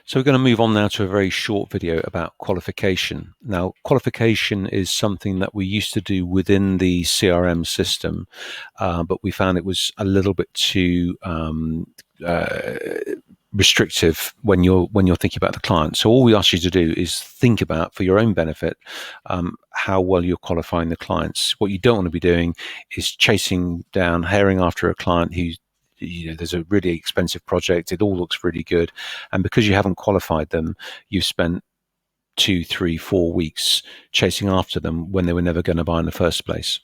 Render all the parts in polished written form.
So we're going to move on now to a very short video about qualification. Now, qualification is something that we used to do within the CRM system, but we found it was a little bit too restrictive when you're thinking about the client. So all we ask you to do is think about, for your own benefit, how well you're qualifying the clients. What you don't want to be doing is chasing down, herring after a client who's there's a really expensive project, it all looks really good, and because you haven't qualified them, you've spent 2, 3, 4 weeks chasing after them when they were never going to buy in the first place.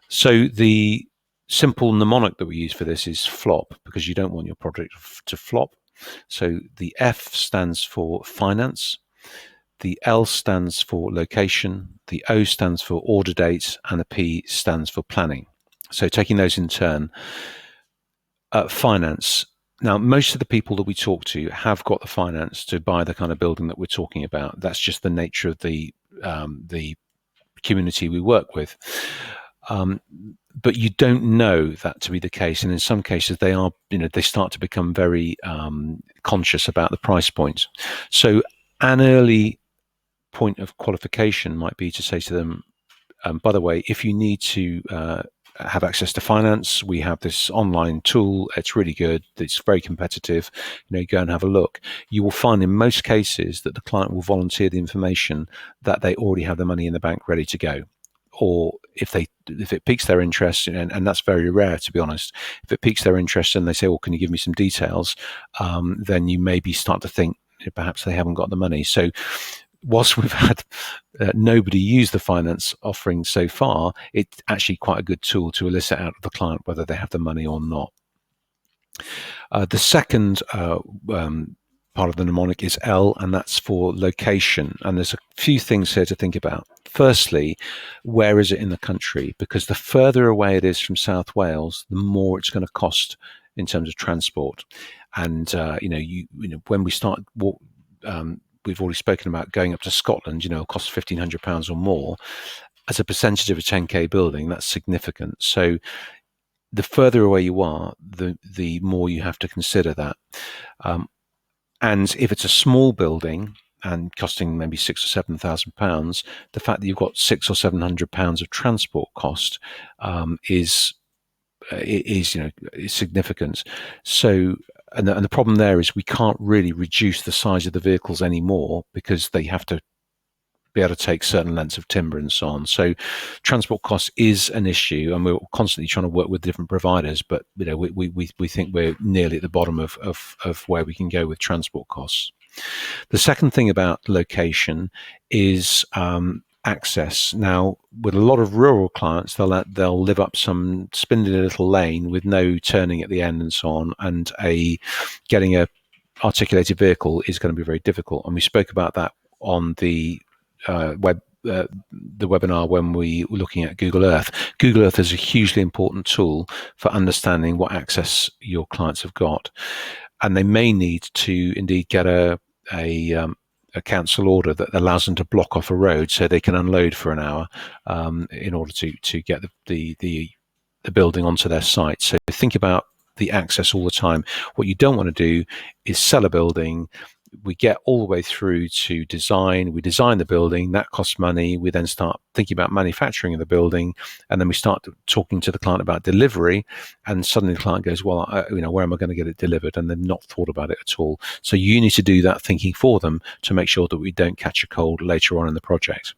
So the simple mnemonic that we use for this is flop, because you don't want your project to flop. So the F stands for finance, the L stands for location, the O stands for order date, and the P stands for planning. So taking those in turn, finance. Now, most of the people that we talk to have got the finance to buy the kind of building that we're talking about. That's just the nature of the community we work with. But you don't know that to be the case, and in some cases they are. They start to become very conscious about the price point. So, an early point of qualification might be to say to them, by the way, if you need to have access to finance, we have this online tool. It's really good. It's very competitive. Go and have a look. You will find in most cases that the client will volunteer the information that they already have the money in the bank ready to go. Or if it piques their interest, and that's very rare, to be honest, if it piques their interest and they say, well, can you give me some details? Then you maybe start to think perhaps they haven't got the money. So whilst we've had nobody use the finance offering so far, it's actually quite a good tool to elicit out of the client whether they have the money or not. The second part of the mnemonic is L, and that's for location. And there's a few things here to think about. Firstly, where is it in the country? Because the further away it is from South Wales, the more it's going to cost in terms of transport. And when we start, we've already spoken about going up to Scotland. It costs £1,500 or more. As a percentage of a 10k building, that's significant. So the further away you are, the more you have to consider that. And if it's a small building and costing maybe £6,000 or £7,000, the fact that you've got £600 or £700 of transport cost is significant. So, and the problem there is we can't really reduce the size of the vehicles anymore because they have to be able to take certain lengths of timber and so on. So transport costs is an issue, and we're constantly trying to work with different providers, but we think we're nearly at the bottom of where we can go with transport costs. The second thing about location is access. Now, with a lot of rural clients, they'll live up some spindly little lane with no turning at the end and so on, and getting a articulated vehicle is going to be very difficult. And we spoke about that on the webinar when we were looking at Google Earth. Google Earth is a hugely important tool for understanding what access your clients have got, and they may need to indeed get a council order that allows them to block off a road so they can unload for an hour in order to get the building onto their site. So think about the access all the time. What you don't want to do is sell a building. We get all the way through to design. We design the building, that costs money. We then start thinking about manufacturing of the building, and then we start talking to the client about delivery. And suddenly the client goes, "Well, where am I going to get it delivered?" And they've not thought about it at all. So you need to do that thinking for them to make sure that we don't catch a cold later on in the project.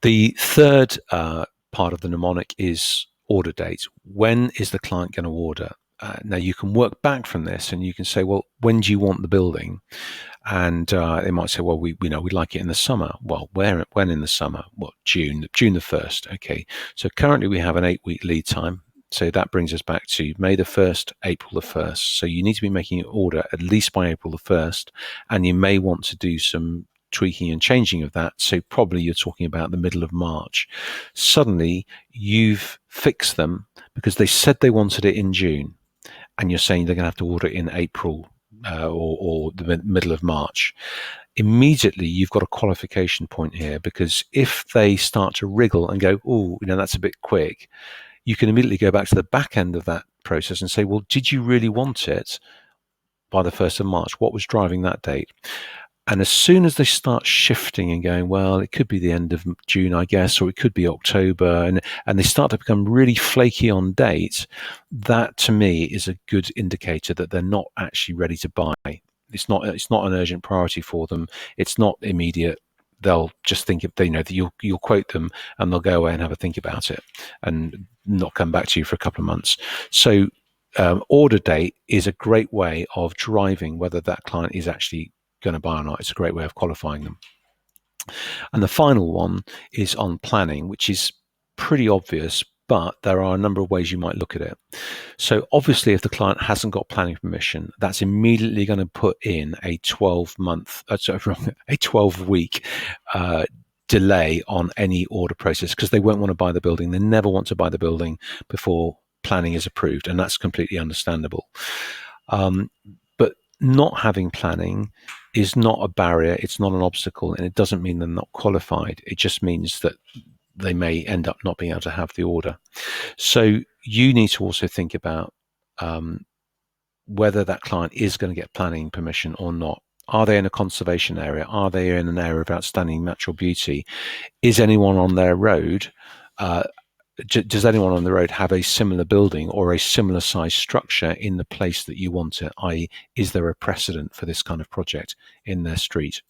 The third part of the mnemonic is order date. When is the client going to order? Now you can work back from this, and you can say, well, when do you want the building? And they might say, well, we'd like it in the summer. Well, when in the summer? What, June the 1st? Okay. So currently we have an 8-week lead time. So that brings us back to May the 1st, April the 1st. So you need to be making an order at least by April the 1st, and you may want to do some tweaking and changing of that. So probably you're talking about the middle of March. Suddenly you've fixed them because they said they wanted it in June, and you're saying they're going to have to order it in April or the middle of March. Immediately you've got a qualification point here, because if they start to wriggle and go, oh, that's a bit quick, you can immediately go back to the back end of that process and say, well, did you really want it? by the 1st of March. What was driving that date? And as soon as they start shifting and going, well, it could be the end of June, I guess, or it could be October, and they start to become really flaky on dates, that to me is a good indicator that they're not actually ready to buy. It's not an urgent priority for them. It's not immediate. They'll just think if they know that you'll quote them and they'll go away and have a think about it and not come back to you for a couple of months. So order date is a great way of driving whether that client is actually going to buy or not. It's a great way of qualifying them. And the final one is on planning, which is pretty obvious, but there are a number of ways you might look at it. So obviously, if the client hasn't got planning permission, that's immediately going to put in a 12-week delay on any order process, because they won't want to buy the building. They never want to buy the building before planning is approved, and that's completely understandable. But not having planning is not a barrier, it's not an obstacle, and it doesn't mean they're not qualified. It just means that they may end up not being able to have the order. So you need to also think about whether that client is going to get planning permission or not. Are they in a conservation area? Are they in an area of outstanding natural beauty? Is anyone on their road does anyone on the road have a similar building or a similar size structure in the place that you want it? I.e., is there a precedent for this kind of project in their street?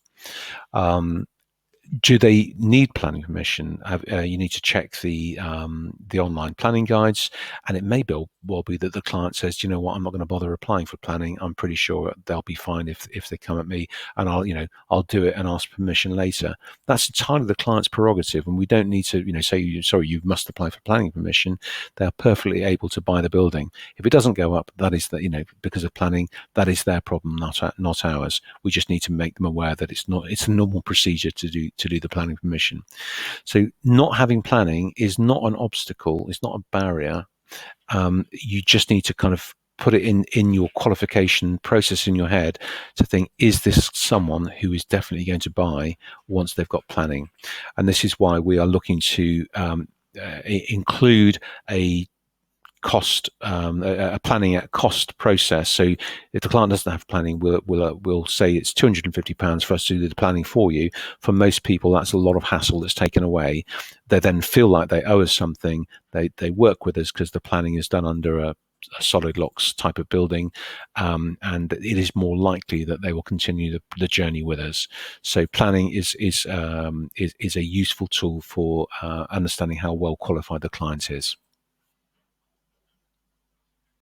Do they need planning permission? You need to check the online planning guides, and it may well be that the client says, you know what, I'm not going to bother applying for planning. I'm pretty sure they'll be fine if they come at me, and I'll do it and ask permission later. That's entirely the client's prerogative, and we don't need to say, sorry, you must apply for planning permission. They're perfectly able to buy the building. If it doesn't go up, that is because of planning, that is their problem, not ours. We just need to make them aware that it's a normal procedure to do the planning permission. So not having planning is not an obstacle, it's not a barrier. You just need to kind of put it in your qualification process in your head to think, is this someone who is definitely going to buy once they've got planning? And this is why we are looking to include a planning at cost process. So if the client doesn't have planning, we'll say it's £250 for us to do the planning for you. For most people, that's a lot of hassle that's taken away. They then feel like they owe us something. They work with us because the planning is done under a solid locks type of building, and it is more likely that they will continue the journey with us. So planning is a useful tool for understanding how well qualified the client is.